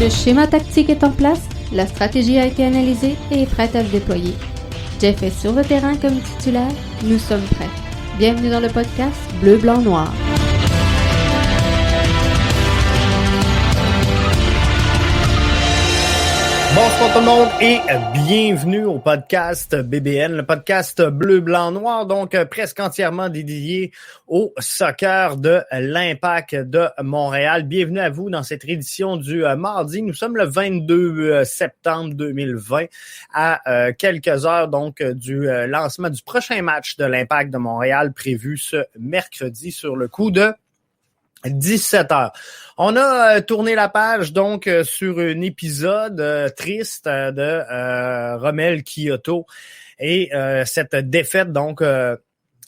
Le schéma tactique est en place, la stratégie a été analysée et est prête à se déployer. Jeff est sur le terrain comme titulaire, nous sommes prêts. Bienvenue dans le podcast Bleu, Blanc, Noir. Bonsoir tout le monde et bienvenue au podcast BBN, le podcast Bleu, Blanc, Noir, donc presque entièrement dédié au soccer de l'Impact de Montréal. Bienvenue à vous dans cette édition du mardi. Nous sommes le 22 septembre 2020 à quelques heures donc du lancement du prochain match de l'Impact de Montréal prévu ce mercredi sur le coup de 17h. On a tourné la page donc sur un épisode triste de Romell Quioto et cette défaite donc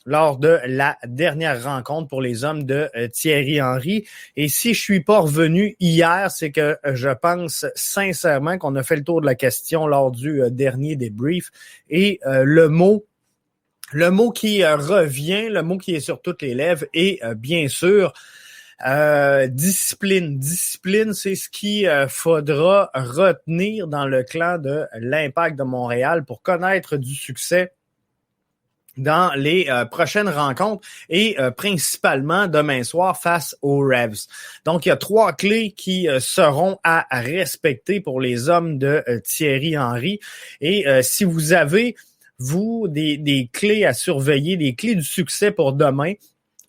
lors de la dernière rencontre pour les hommes de Thierry Henry. Et si je suis pas revenu hier, c'est que je pense sincèrement qu'on a fait le tour de la question lors du dernier débrief et le mot qui revient, le mot qui est sur toutes les lèvres est bien sûr discipline. Discipline, c'est ce qu'il faudra retenir dans le clan de l'Impact de Montréal pour connaître du succès dans les prochaines rencontres et principalement demain soir face aux Revs. Donc, il y a 3 clés qui seront à respecter pour les hommes de Thierry Henry. Et si vous avez, vous, des clés à surveiller, des clés du succès pour demain,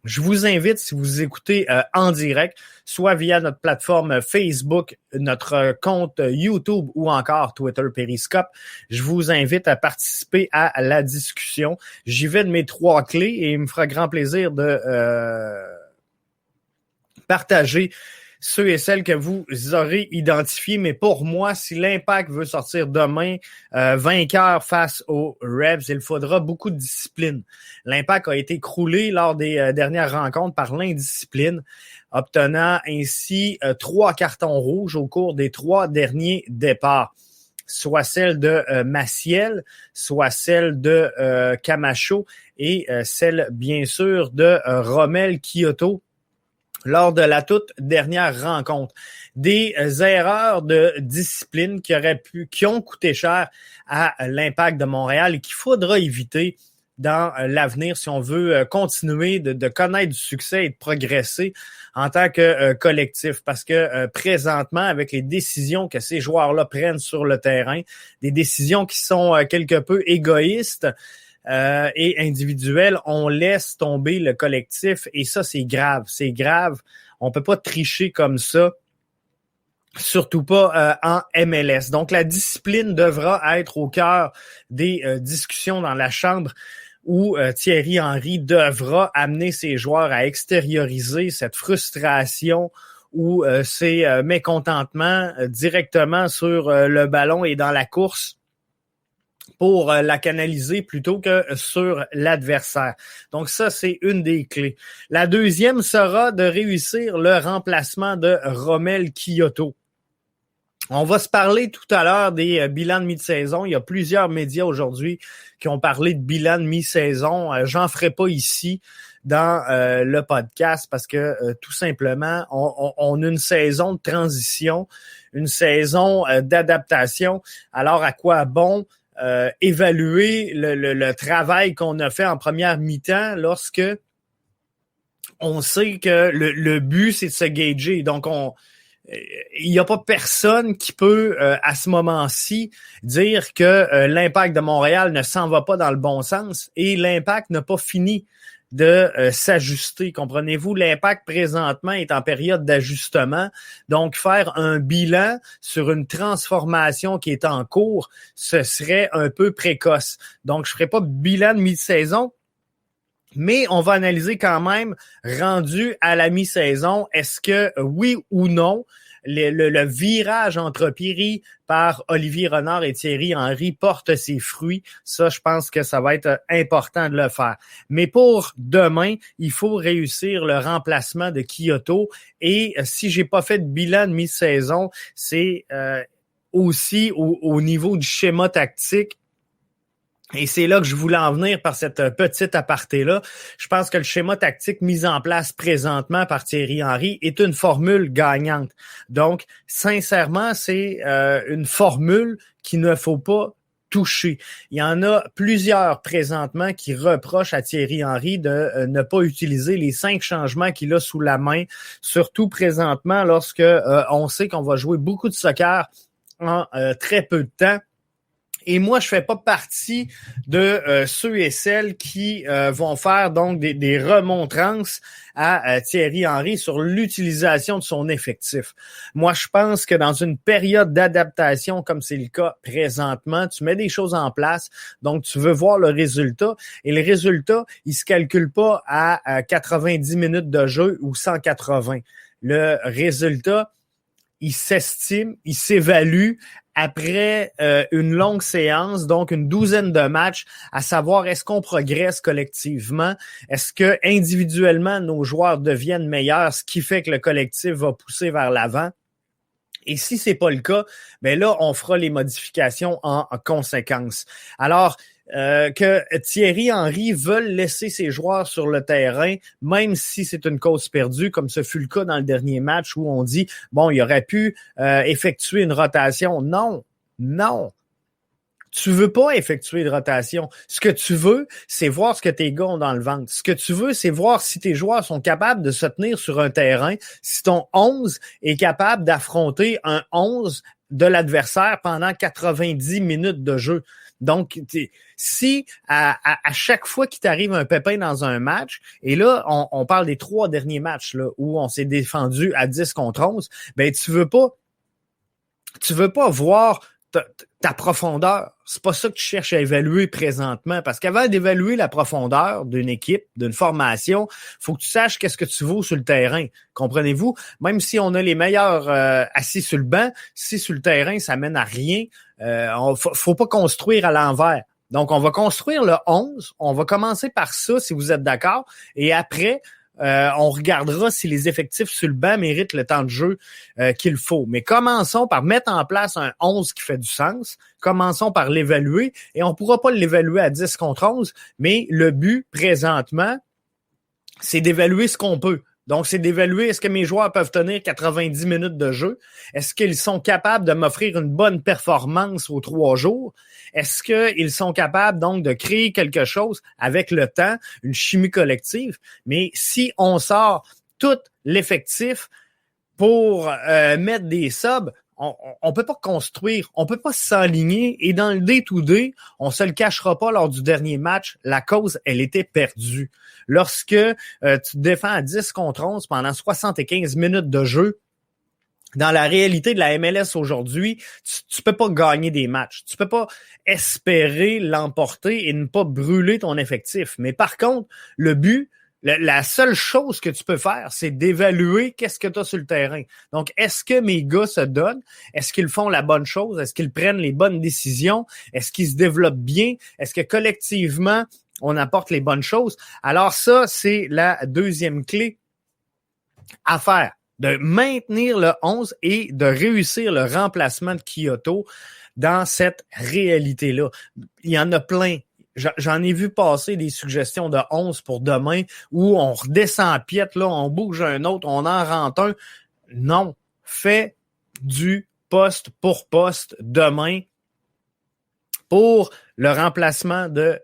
je vous invite, si vous écoutez en direct, soit via notre plateforme Facebook, notre compte YouTube ou encore Twitter Periscope, je vous invite à participer à la discussion. J'y vais de mes 3 clés et il me fera grand plaisir de partager ceux et celles que vous aurez identifiés. Mais pour moi, si l'Impact veut sortir demain vainqueur face aux Revs, il faudra beaucoup de discipline. L'Impact a été croulé lors des dernières rencontres par l'indiscipline, obtenant ainsi 3 cartons rouges au cours des 3 derniers départs. Soit celle de Maciel, soit celle de Camacho et celle, bien sûr, de Romell Quioto lors de la toute dernière rencontre. Des erreurs de discipline qui ont coûté cher à l'Impact de Montréal et qu'il faudra éviter dans l'avenir si on veut continuer de connaître du succès et de progresser en tant que collectif. Parce que présentement, avec les décisions que ces joueurs-là prennent sur le terrain, des décisions qui sont quelque peu égoïstes, et individuel, on laisse tomber le collectif et ça, c'est grave. C'est grave. On peut pas tricher comme ça, surtout pas en MLS. Donc, la discipline devra être au cœur des discussions dans la chambre où Thierry Henry devra amener ses joueurs à extérioriser cette frustration ou ces mécontentements directement sur le ballon et dans la course, pour la canaliser plutôt que sur l'adversaire. Donc ça, c'est une des clés. La deuxième sera de réussir le remplacement de Romell Quioto. On va se parler tout à l'heure des bilans de mi-saison. Il y a plusieurs médias aujourd'hui qui ont parlé de bilan de mi-saison. J'en ferai pas ici dans le podcast parce que tout simplement, on a une saison de transition, une saison d'adaptation. Alors à quoi bon évaluer le travail qu'on a fait en première mi-temps lorsque on sait que le but, c'est de se gager. Donc, il n'y a pas personne qui peut, à ce moment-ci, dire que l'Impact de Montréal ne s'en va pas dans le bon sens et l'Impact n'a pas fini de s'ajuster. Comprenez-vous, l'Impact présentement est en période d'ajustement. Donc, faire un bilan sur une transformation qui est en cours, ce serait un peu précoce. Donc, je ne ferai pas de bilan de mi-saison, mais on va analyser quand même, rendu à la mi-saison, est-ce que oui ou non, le virage entrepris par Olivier Renard et Thierry Henry porte ses fruits. Ça, je pense que ça va être important de le faire. Mais pour demain, il faut réussir le remplacement de Quioto. Et si j'ai pas fait de bilan de mi-saison, c'est aussi au niveau du schéma tactique. Et c'est là que je voulais en venir par cette petite aparté-là. Je pense que le schéma tactique mis en place présentement par Thierry Henry est une formule gagnante. Donc, sincèrement, c'est une formule qu'il ne faut pas toucher. Il y en a plusieurs présentement qui reprochent à Thierry Henry de ne pas utiliser les 5 changements qu'il a sous la main, surtout présentement lorsque on sait qu'on va jouer beaucoup de soccer en très peu de temps. Et moi, je fais pas partie de ceux et celles qui vont faire donc des remontrances à Thierry Henry sur l'utilisation de son effectif. Moi, je pense que dans une période d'adaptation, comme c'est le cas présentement, tu mets des choses en place, donc tu veux voir le résultat. Et le résultat, il se calcule pas à 90 minutes de jeu ou 180. Le résultat, il s'estime, il s'évalue après une longue séance, donc une douzaine de matchs, à savoir est-ce qu'on progresse collectivement, est-ce que individuellement nos joueurs deviennent meilleurs, ce qui fait que le collectif va pousser vers l'avant. Et si c'est pas le cas, ben là, on fera les modifications en conséquence. Alors, que Thierry Henry veuille laisser ses joueurs sur le terrain, même si c'est une cause perdue, comme ce fut le cas dans le dernier match où on dit, bon, il aurait pu effectuer une rotation. Non. Tu veux pas effectuer de rotation. Ce que tu veux, c'est voir ce que tes gars ont dans le ventre. Ce que tu veux, c'est voir si tes joueurs sont capables de se tenir sur un terrain, si ton 11 est capable d'affronter un 11 de l'adversaire pendant 90 minutes de jeu. Donc, si à chaque fois qu'il t'arrive un pépin dans un match, et là, on parle des 3 derniers matchs là, où on s'est défendu à 10 contre 11, ben tu veux pas voir ta profondeur. C'est pas ça que tu cherches à évaluer présentement. Parce qu'avant d'évaluer la profondeur d'une équipe, d'une formation, faut que tu saches qu'est-ce que tu vaux sur le terrain. Comprenez-vous? Même si on a les meilleurs assis sur le banc, si sur le terrain, ça mène à rien, faut pas construire à l'envers. Donc, on va construire le 11. On va commencer par ça, si vous êtes d'accord. Et après, on regardera si les effectifs sur le banc méritent le temps de jeu qu'il faut. Mais commençons par mettre en place un 11 qui fait du sens. Commençons par l'évaluer. Et on ne pourra pas l'évaluer à 10 contre 11, mais le but, présentement, c'est d'évaluer ce qu'on peut. Donc, c'est d'évaluer est-ce que mes joueurs peuvent tenir 90 minutes de jeu? Est-ce qu'ils sont capables de m'offrir une bonne performance aux 3 jours? Est-ce qu'ils sont capables donc de créer quelque chose avec le temps, une chimie collective? Mais si on sort tout l'effectif pour mettre des subs, on peut pas construire, on peut pas s'aligner. Et dans le day-to-day, on se le cachera pas lors du dernier match, la cause, elle était perdue. Lorsque tu te défends à 10 contre 11 pendant 75 minutes de jeu, dans la réalité de la MLS aujourd'hui, tu peux pas gagner des matchs. Tu peux pas espérer l'emporter et ne pas brûler ton effectif. Mais par contre, le but, la seule chose que tu peux faire, c'est d'évaluer qu'est-ce que tu as sur le terrain. Donc, est-ce que mes gars se donnent? Est-ce qu'ils font la bonne chose? Est-ce qu'ils prennent les bonnes décisions? Est-ce qu'ils se développent bien? Est-ce que collectivement, on apporte les bonnes choses? Alors ça, c'est la deuxième clé à faire, de maintenir le 11 et de réussir le remplacement de Kyoto dans cette réalité-là. Il y en a plein. J'en ai vu passer des suggestions de 11 pour demain où on redescend à piètre, là, on bouge un autre, on en rentre un. Non, fais du poste pour poste demain pour le remplacement de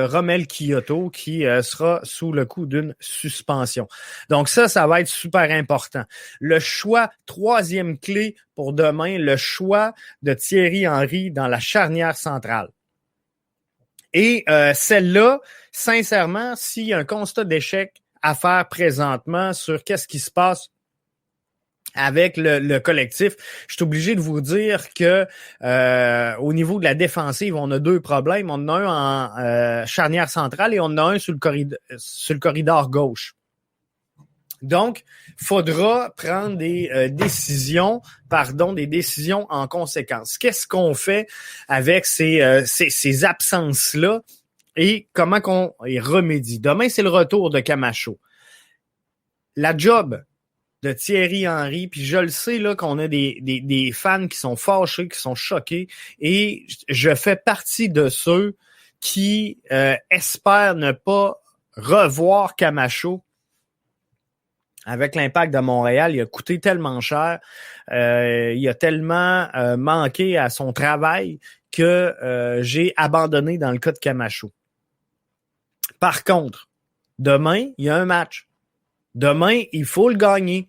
Romell Kyoto qui sera sous le coup d'une suspension. Donc ça va être super important. Le choix, 3e clé pour demain, le choix de Thierry Henry dans la charnière centrale. Et celle-là, sincèrement, s'il y a un constat d'échec à faire présentement sur qu'est-ce qui se passe avec le collectif, je suis obligé de vous dire que au niveau de la défensive, on a 2 problèmes. On en a un en charnière centrale et on en a un sur le corridor gauche. Donc, faudra prendre des décisions en conséquence. Qu'est-ce qu'on fait avec ces absences-là et comment qu'on y remédie? Demain, c'est le retour de Camacho. La job de Thierry Henry, puis je le sais là qu'on a des fans qui sont fâchés, qui sont choqués, et je fais partie de ceux qui espèrent ne pas revoir Camacho. Avec l'Impact de Montréal, il a coûté tellement cher, il a tellement manqué à son travail que j'ai abandonné dans le cas de Camacho. Par contre, demain, il y a un match. Demain, il faut le gagner.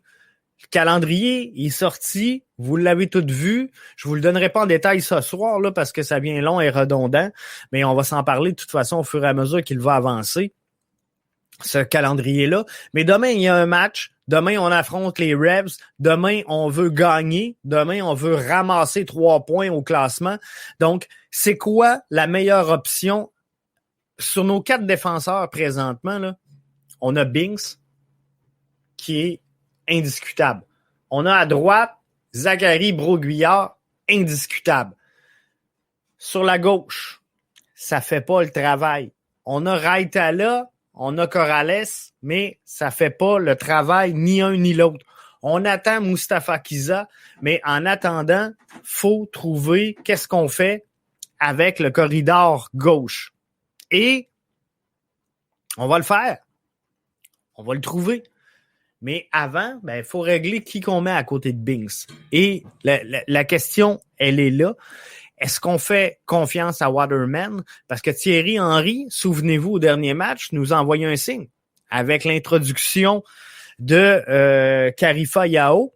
Le calendrier est sorti, vous l'avez tout vu. Je vous le donnerai pas en détail ce soir là parce que ça devient long et redondant, mais on va s'en parler de toute façon au fur et à mesure qu'il va avancer. Ce calendrier-là. Mais demain, il y a un match. Demain, on affronte les Revs. Demain, on veut gagner. Demain, on veut ramasser 3 points au classement. Donc, c'est quoi la meilleure option? Sur nos 4 défenseurs présentement, là, on a Binks, qui est indiscutable. On a à droite Zachary Broguillard, indiscutable. Sur la gauche, ça fait pas le travail. On a Raitala, on a Corrales, mais ça fait pas le travail ni un ni l'autre. On attend Mustafa Kiza, mais en attendant, faut trouver qu'est-ce qu'on fait avec le corridor gauche. Et on va le faire. On va le trouver. Mais avant, il faut régler qui qu'on met à côté de Binks. Et la question, elle est là. Est-ce qu'on fait confiance à Waterman? Parce que Thierry Henry, souvenez-vous, au dernier match, nous a envoyé un signe avec l'introduction de Karifa Yao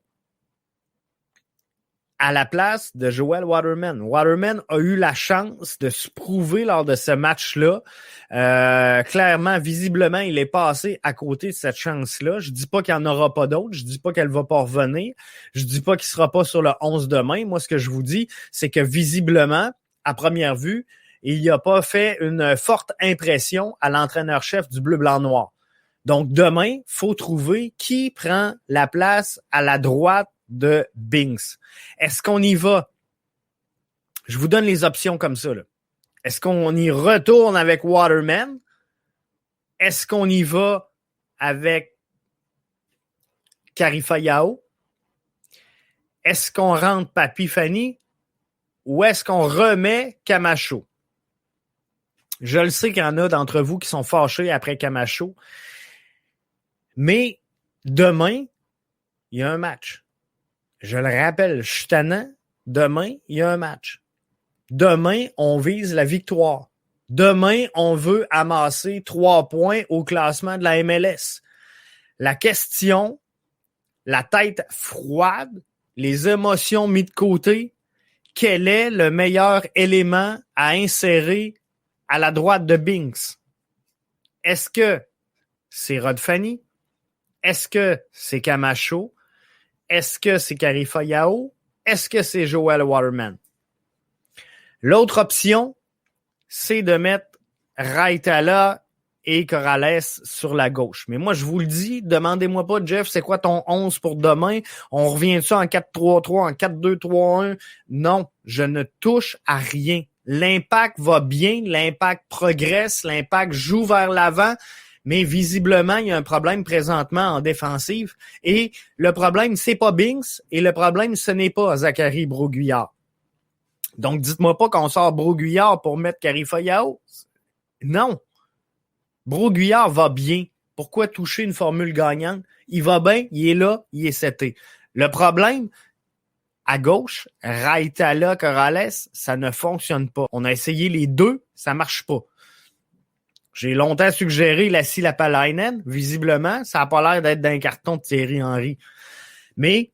à la place de Joel Waterman. Waterman a eu la chance de se prouver lors de ce match-là. Clairement, visiblement, il est passé à côté de cette chance-là. Je dis pas qu'il n'y en aura pas d'autres. Je dis pas qu'elle va pas revenir. Je dis pas qu'il sera pas sur le 11 demain. Moi, ce que je vous dis, c'est que visiblement, à première vue, il n'a pas fait une forte impression à l'entraîneur-chef du Bleu-Blanc-Noir. Donc, demain, faut trouver qui prend la place à la droite de Binks. Est-ce qu'on y va? Je vous donne les options comme ça, là. Est-ce qu'on y retourne avec Waterman? Est-ce qu'on y va avec Karifa Yao? Est-ce qu'on rentre Papi Fanny? Ou est-ce qu'on remet Camacho? Je le sais qu'il y en a d'entre vous qui sont fâchés après Camacho. Mais demain, il y a un match. Je le rappelle, je suis tannant. Demain, il y a un match. Demain, on vise la victoire. Demain, on veut amasser 3 points au classement de la MLS. La question, la tête froide, les émotions mises de côté, quel est le meilleur élément à insérer à la droite de Binks? Est-ce que c'est Rod Fanny? Est-ce que c'est Camacho? Est-ce que c'est Karifa Yao? Est-ce que c'est Joel Waterman? L'autre option, c'est de mettre Raitala et Corrales sur la gauche. Mais moi, je vous le dis, demandez-moi pas, Jeff, c'est quoi ton 11 pour demain? On revient-tu en 4-3-3, en 4-2-3-1? Non, je ne touche à rien. L'Impact va bien, l'Impact progresse, l'Impact joue vers l'avant, mais visiblement, il y a un problème présentement en défensive. Et le problème, c'est pas Binks, et le problème, ce n'est pas Zachary Broguillard. Donc, dites-moi pas qu'on sort Broguillard pour mettre Karifa Yao. Non. Broguillard va bien. Pourquoi toucher une formule gagnante? Il va bien, il est là, il est seté. Le problème, à gauche, Raitala, Corrales, ça ne fonctionne pas. On a essayé les deux, ça marche pas. J'ai longtemps suggéré Lassi Lapalainen. Visiblement, ça n'a pas l'air d'être d'un carton de Thierry Henry. Mais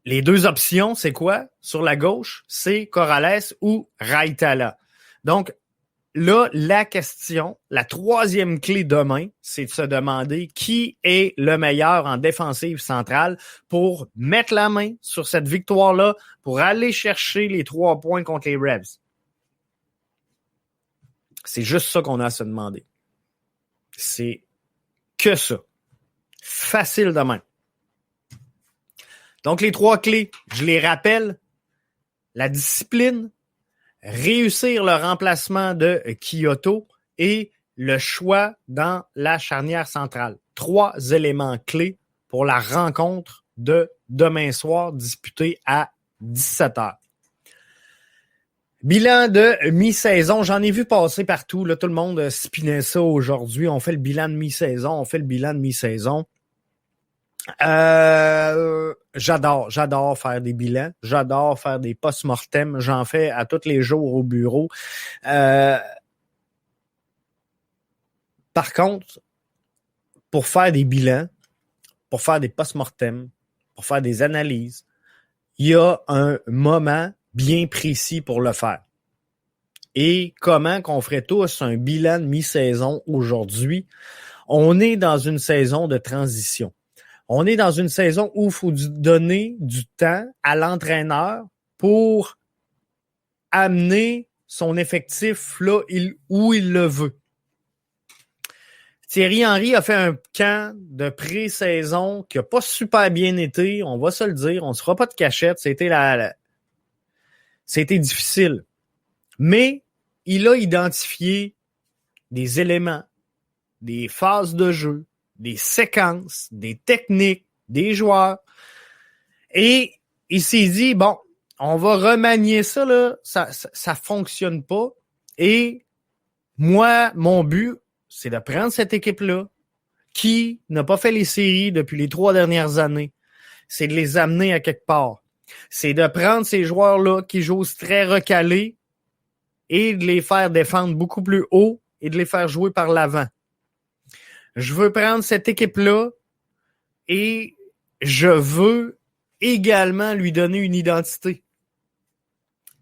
les deux options, c'est quoi? Sur la gauche, c'est Corrales ou Raitala. Donc, là, la question, la troisième clé demain, c'est de se demander qui est le meilleur en défensive centrale pour mettre la main sur cette victoire-là, pour aller chercher les 3 points contre les Revs. C'est juste ça qu'on a à se demander. C'est que ça. Facile de même. Donc, les 3 clés, je les rappelle. La discipline, réussir le remplacement de Kyoto et le choix dans la charnière centrale. 3 éléments clés pour la rencontre de demain soir disputée à 17h. Bilan de mi-saison, j'en ai vu passer partout. Là, tout le monde spinait ça aujourd'hui. On fait le bilan de mi-saison, J'adore faire des bilans. J'adore faire des post-mortem. J'en fais à tous les jours au bureau. Par contre, pour faire des bilans, pour faire des post-mortem, pour faire des analyses, il y a un moment bien précis pour le faire. Et comment qu'on ferait tous un bilan de mi-saison aujourd'hui? On est dans une saison de transition. On est dans une saison où il faut donner du temps à l'entraîneur pour amener son effectif là où il le veut. Thierry Henry a fait un camp de pré-saison qui n'a pas super bien été, on va se le dire, on ne se fera pas de cachette, c'était difficile. Mais il a identifié des éléments, des phases de jeu, des séquences, des techniques, des joueurs. Et il s'est dit, bon, on va remanier ça, là, ça fonctionne pas. Et moi, mon but, c'est de prendre cette équipe-là qui n'a pas fait les séries depuis les 3 dernières années. C'est de les amener à quelque part. C'est de prendre ces joueurs-là qui jouent très recalés et de les faire défendre beaucoup plus haut et de les faire jouer par l'avant. Je veux prendre cette équipe-là et je veux également lui donner une identité.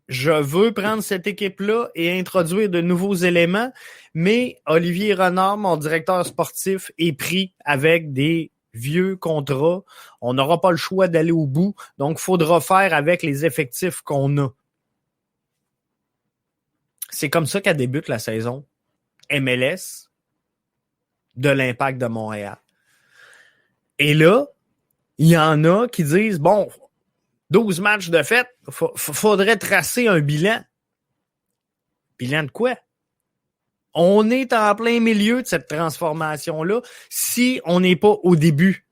Je veux prendre cette équipe-là et introduire de nouveaux éléments, mais Olivier Renard, mon directeur sportif, est pris avec des vieux contrats. On n'aura pas le choix d'aller au bout, donc il faudra faire avec les effectifs qu'on a. C'est comme ça qu'elle débute la saison MLS de l'Impact de Montréal. Et là, il y en a qui disent, bon, 12 matchs de fête, faudrait tracer un bilan. Bilan de quoi? On est en plein milieu de cette transformation-là si on n'est pas au début.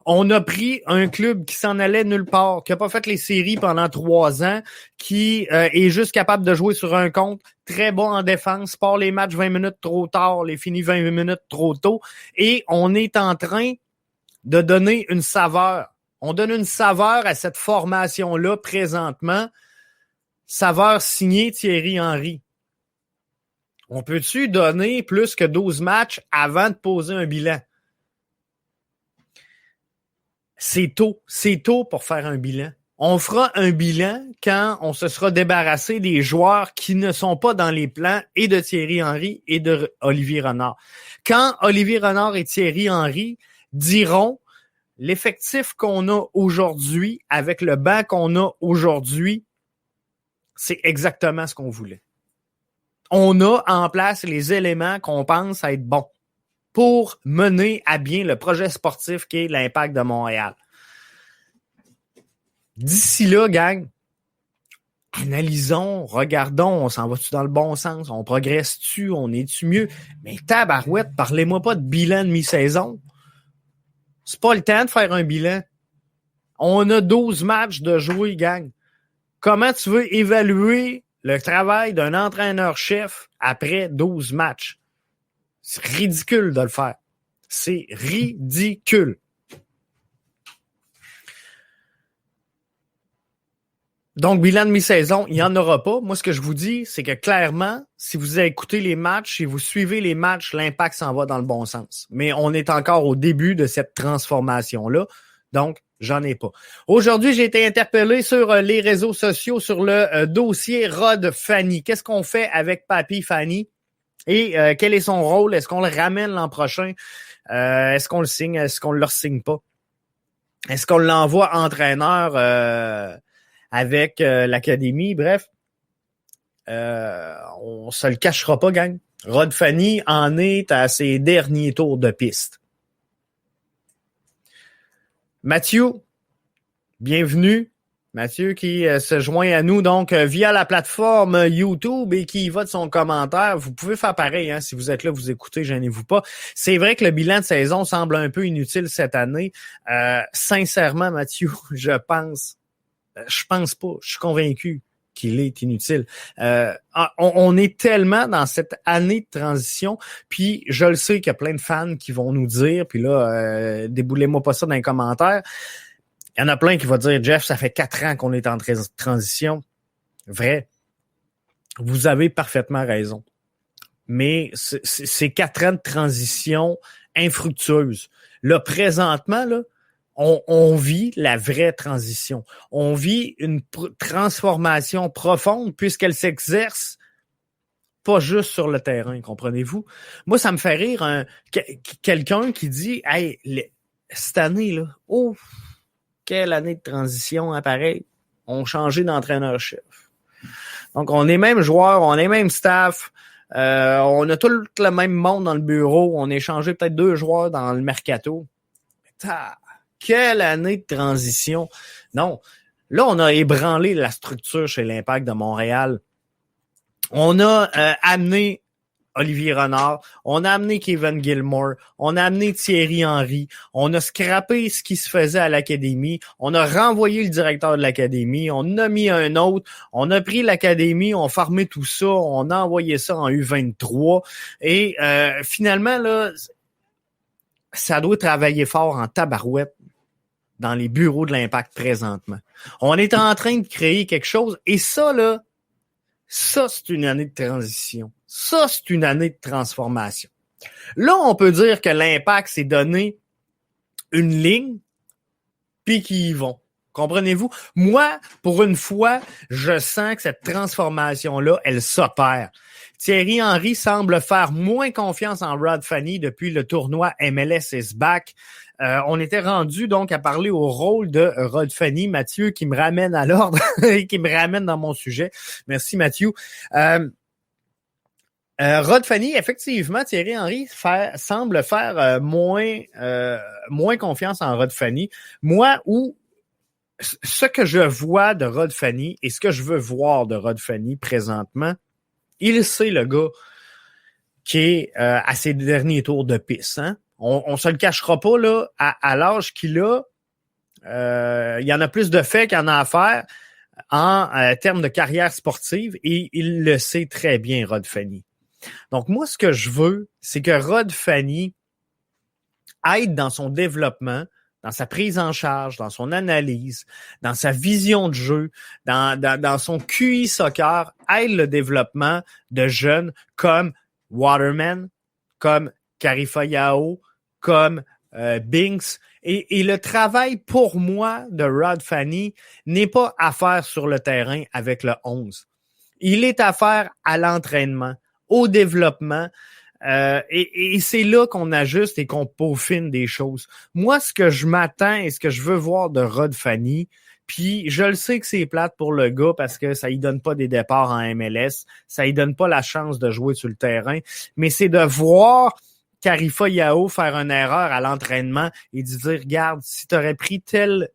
On a pris un club qui s'en allait nulle part, qui n'a pas fait les séries pendant 3 ans, qui est juste capable de jouer sur un compte, très bon en défense, part les matchs 20 minutes trop tard, les finit 20 minutes trop tôt, et on est en train de donner une saveur. On donne une saveur à cette formation-là présentement, saveur signée Thierry Henry. On peut-tu donner plus que 12 matchs avant de poser un bilan? C'est tôt pour faire un bilan. On fera un bilan quand on se sera débarrassé des joueurs qui ne sont pas dans les plans et de Thierry Henry et de Olivier Renard. Quand Olivier Renard et Thierry Henry diront l'effectif qu'on a aujourd'hui, avec le banc qu'on a aujourd'hui, c'est exactement ce qu'on voulait. On a en place les éléments qu'on pense être bons pour mener à bien le projet sportif qui est l'Impact de Montréal. D'ici là, gang, analysons, regardons, on s'en va-tu dans le bon sens, on progresse-tu, on est-tu mieux? Mais tabarouette, parlez-moi pas de bilan de mi-saison. C'est pas le temps de faire un bilan. On a 12 matchs de jouer, gang. Comment tu veux évaluer le travail d'un entraîneur-chef après 12 matchs? C'est ridicule de le faire. C'est ridicule. Donc, bilan de mi-saison, il n'y en aura pas. Moi, ce que je vous dis, c'est que clairement, si vous écoutez les matchs, si vous suivez les matchs, l'Impact s'en va dans le bon sens. Mais on est encore au début de cette transformation-là. Donc, j'en ai pas. Aujourd'hui, j'ai été interpellé sur les réseaux sociaux sur le dossier Rod Fanny. Qu'est-ce qu'on fait avec Papy Fanny? Et quel est son rôle? Est-ce qu'on le ramène l'an prochain? Est-ce qu'on le signe? Est-ce qu'on ne le signe pas? Est-ce qu'on l'envoie entraîneur avec l'académie? Bref, on se le cachera pas, gang. Rod Fanny en est à ses derniers tours de piste. Mathieu, bienvenue. Mathieu qui se joint à nous donc via la plateforme YouTube et qui y va de son commentaire. Vous pouvez faire pareil, hein, si vous êtes là, vous écoutez, gênez-vous pas. C'est vrai que le bilan de saison semble un peu inutile cette année. Sincèrement, Mathieu, je pense pas, je suis convaincu qu'il est inutile. On est tellement dans cette année de transition, puis je le sais qu'il y a plein de fans qui vont nous dire, puis là, déboulez-moi pas ça dans les commentaires. Il y en a plein qui vont dire, Jeff, ça fait 4 ans qu'on est en transition. Vrai. Vous avez parfaitement raison. Mais c'est 4 ans de transition infructueuse. Là, présentement, là, on vit la vraie transition. On vit une transformation profonde puisqu'elle s'exerce pas juste sur le terrain, comprenez-vous? Moi, ça me fait rire quelqu'un qui dit, hey, cette année, là, oh, quelle année de transition, hein, pareil. On changé d'entraîneur-chef. Donc, on est même joueur, on est même staff. On a tout le même monde dans le bureau. On a échangé peut-être 2 joueurs dans le mercato. Quelle année de transition. Non. Là, on a ébranlé la structure chez l'Impact de Montréal. On a amené Olivier Renard, on a amené Kevin Gilmore, on a amené Thierry Henry, on a scrappé ce qui se faisait à l'académie, on a renvoyé le directeur de l'académie, on a mis un autre, on a pris l'académie, on a formé tout ça, on a envoyé ça en U23 et finalement, là, ça doit travailler fort en tabarouette dans les bureaux de l'Impact présentement. On est en train de créer quelque chose et ça, là, ça, c'est une année de transition. Ça, c'est une année de transformation. Là, on peut dire que l'Impact s'est donné une ligne, puis qu'ils y vont. Comprenez-vous? Moi, pour une fois, je sens que cette transformation-là, elle s'opère. Thierry Henry semble faire moins confiance en Rod Fanny depuis le tournoi MLS is back. On était rendu donc à parler au rôle de Rod Fanny. Mathieu qui me ramène à l'ordre et qui me ramène dans mon sujet. Merci Mathieu. Rod Fanny, effectivement, Thierry Henry semble faire moins confiance en Rod Fanny. Moi, ce que je vois de Rod Fanny et ce que je veux voir de Rod Fanny présentement, il sait le gars qui est à ses derniers tours de piste. Hein? On se le cachera pas, là, à l'âge qu'il a, il y en a plus de faits qu'il y en a à faire en termes de carrière sportive et il le sait très bien, Rod Fanny. Donc, moi, ce que je veux, c'est que Rod Fanny aide dans son développement, dans sa prise en charge, dans son analyse, dans sa vision de jeu, dans son QI soccer, aide le développement de jeunes comme Waterman, comme Karifa Yao, comme Binks. Et le travail pour moi de Rod Fanny n'est pas à faire sur le terrain avec le 11. Il est à faire à l'entraînement, au développement. Et c'est là qu'on ajuste et qu'on peaufine des choses. Moi, ce que je m'attends et ce que je veux voir de Rod Fanny, puis je le sais que c'est plate pour le gars parce que ça lui donne pas des départs en MLS, ça lui donne pas la chance de jouer sur le terrain, mais c'est de voir Karifa Yao faire une erreur à l'entraînement et de dire, regarde, si tu aurais pris tel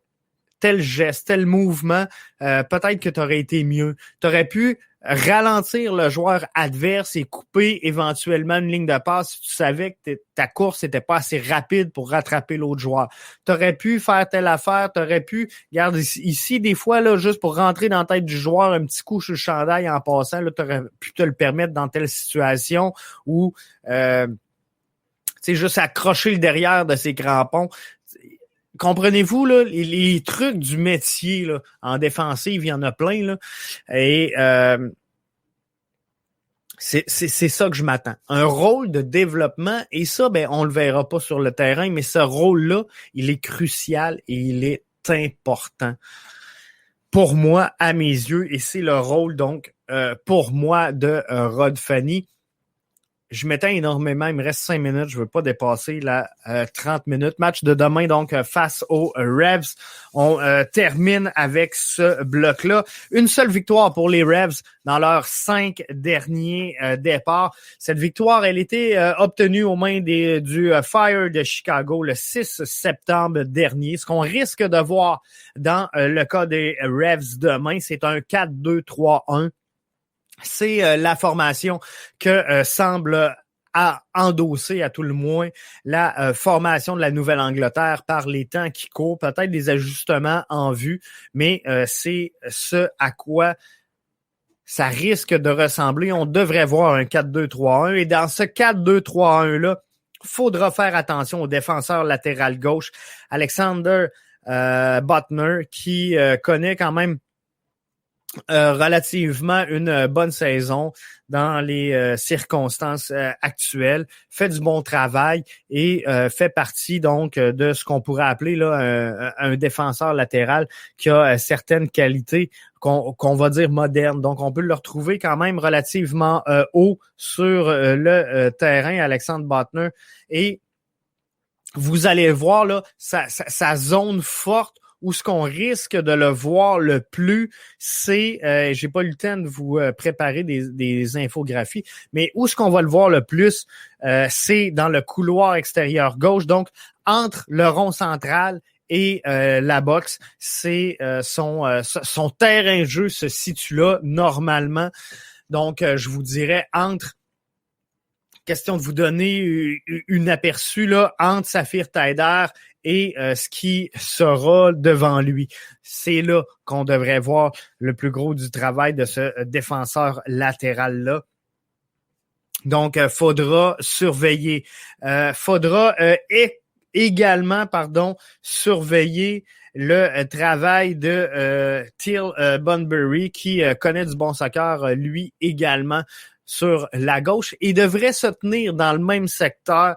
geste, tel mouvement, peut-être que tu aurais été mieux. Tu aurais pu ralentir le joueur adverse et couper éventuellement une ligne de passe si tu savais que ta course n'était pas assez rapide pour rattraper l'autre joueur. Tu aurais pu faire telle affaire, tu aurais pu, regarde ici, des fois, là, juste pour rentrer dans la tête du joueur, un petit coup sur le chandail en passant, tu aurais pu te le permettre dans telle situation où juste accrocher le derrière de ses crampons. Comprenez-vous, là, les trucs du métier là, en défensive, il y en a plein. Là, et c'est ça que je m'attends. Un rôle de développement, et ça, ben, on le verra pas sur le terrain, mais ce rôle-là, il est crucial et il est important. Pour moi, à mes yeux, et c'est le rôle, donc, pour moi, de Rod Fanny. je m'éteins énormément. Il me reste 5 minutes. Je veux pas dépasser la 30 minutes. Match de demain, donc, face aux Revs. On termine avec ce bloc-là. Une seule victoire pour les Revs dans leurs 5 derniers départs. Cette victoire, elle était obtenue aux mains du Fire de Chicago le 6 septembre dernier. Ce qu'on risque de voir dans le cas des Revs demain, c'est un 4-2-3-1. C'est la formation que semble endosser à tout le moins la formation de la Nouvelle-Angleterre par les temps qui courent, peut-être des ajustements en vue, mais c'est ce à quoi ça risque de ressembler. On devrait voir un 4-2-3-1 et dans ce 4-2-3-1-là, faudra faire attention au défenseur latéral gauche, Alexander Butner, qui connaît quand même relativement une bonne saison dans les circonstances actuelles, fait du bon travail et fait partie donc de ce qu'on pourrait appeler là un défenseur latéral qui a certaines qualités qu'on va dire modernes. Donc on peut le retrouver quand même relativement haut sur le terrain, Alexander Butner, et vous allez voir là sa zone forte. Où ce qu'on risque de le voir le plus, c'est, j'ai pas eu le temps de vous préparer des infographies, mais où ce qu'on va le voir le plus, c'est dans le couloir extérieur gauche, donc entre le rond central et la boxe. C'est son terrain de jeu se situe là normalement. Donc, je vous dirais entre, question de vous donner une aperçu là, entre Saphir Taider et ce qui sera devant lui. C'est là qu'on devrait voir le plus gros du travail de ce défenseur latéral-là. Donc, faudra surveiller. Faudra également, surveiller le travail de Teal Bunbury, qui connaît du bon soccer, lui également, sur la gauche, et devrait se tenir dans le même secteur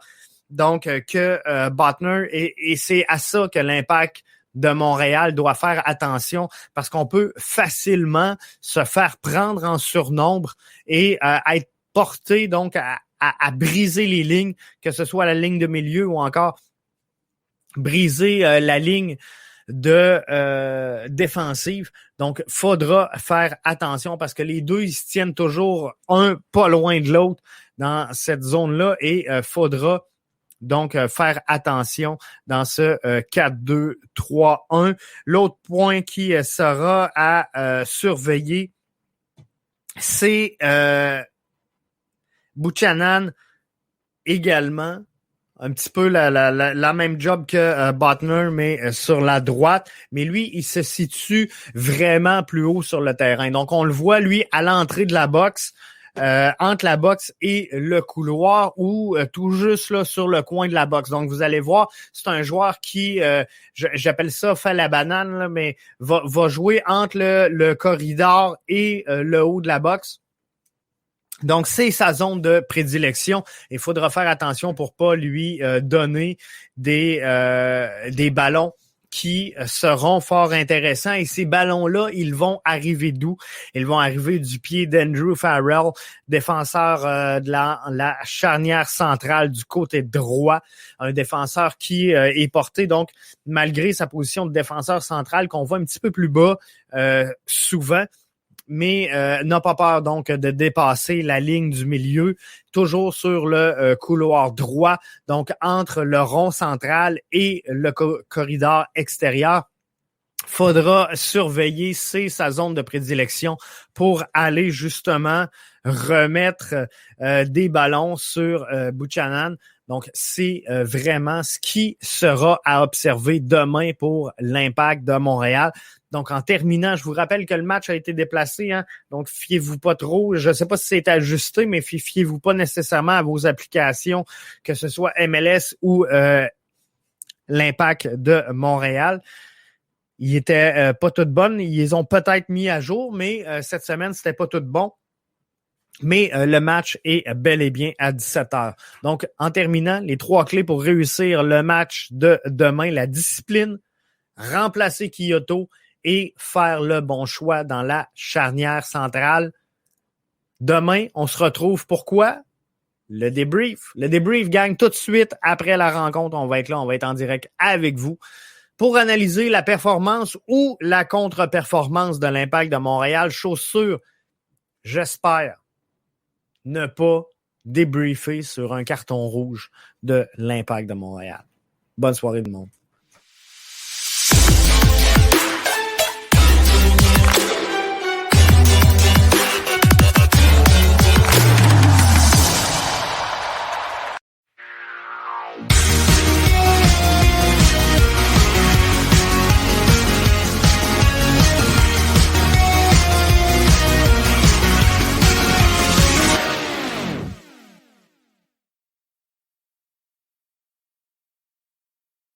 donc que Butner, et c'est à ça que l'Impact de Montréal doit faire attention, parce qu'on peut facilement se faire prendre en surnombre et être porté donc à briser les lignes, que ce soit la ligne de milieu ou encore briser la ligne de défensive. Donc, faudra faire attention parce que les deux, ils se tiennent toujours un pas loin de l'autre dans cette zone-là, et faudra donc faire attention dans ce 4-2-3-1. L'autre point qui sera à surveiller, c'est Buchanan également. Un petit peu la même job que Butner, mais sur la droite. Mais lui, il se situe vraiment plus haut sur le terrain. Donc, on le voit, lui, à l'entrée de la boxe, entre la boxe et le couloir, ou tout juste là sur le coin de la boxe. Donc, vous allez voir, c'est un joueur qui, j'appelle ça fait la banane, là, mais va jouer entre le corridor et le haut de la boxe. Donc, c'est sa zone de prédilection. Il faudra faire attention pour pas lui donner des ballons qui seront fort intéressants. Et ces ballons-là, ils vont arriver d'où? Ils vont arriver du pied d'Andrew Farrell, défenseur de la charnière centrale du côté droit. Un défenseur qui est porté, donc, malgré sa position de défenseur central, qu'on voit un petit peu plus bas souvent, mais n'a pas peur donc de dépasser la ligne du milieu, toujours sur le couloir droit, donc entre le rond central et le corridor extérieur. Faudra surveiller, c'est sa zone de prédilection pour aller justement remettre des ballons sur Buchanan. Donc, c'est vraiment ce qui sera à observer demain pour l'Impact de Montréal. Donc, en terminant, je vous rappelle que le match a été déplacé, hein, donc fiez-vous pas trop. Je ne sais pas si c'est ajusté, mais fiez-vous pas nécessairement à vos applications, que ce soit MLS ou l'Impact de Montréal. Ils étaient pas toutes bonnes. Ils les ont peut-être mis à jour, mais cette semaine, c'était pas tout bon. Mais le match est bel et bien à 17h. Donc, en terminant, les 3 clés pour réussir le match de demain: la discipline, remplacer Kyoto et faire le bon choix dans la charnière centrale. Demain, on se retrouve pourquoi? le débrief. Le débrief, gang, tout de suite après la rencontre. On va être là, on va être en direct avec vous pour analyser la performance ou la contre-performance de l'Impact de Montréal. Chose sûre, j'espère ne pas débriefer sur un carton rouge de l'Impact de Montréal. Bonne soirée, tout le monde.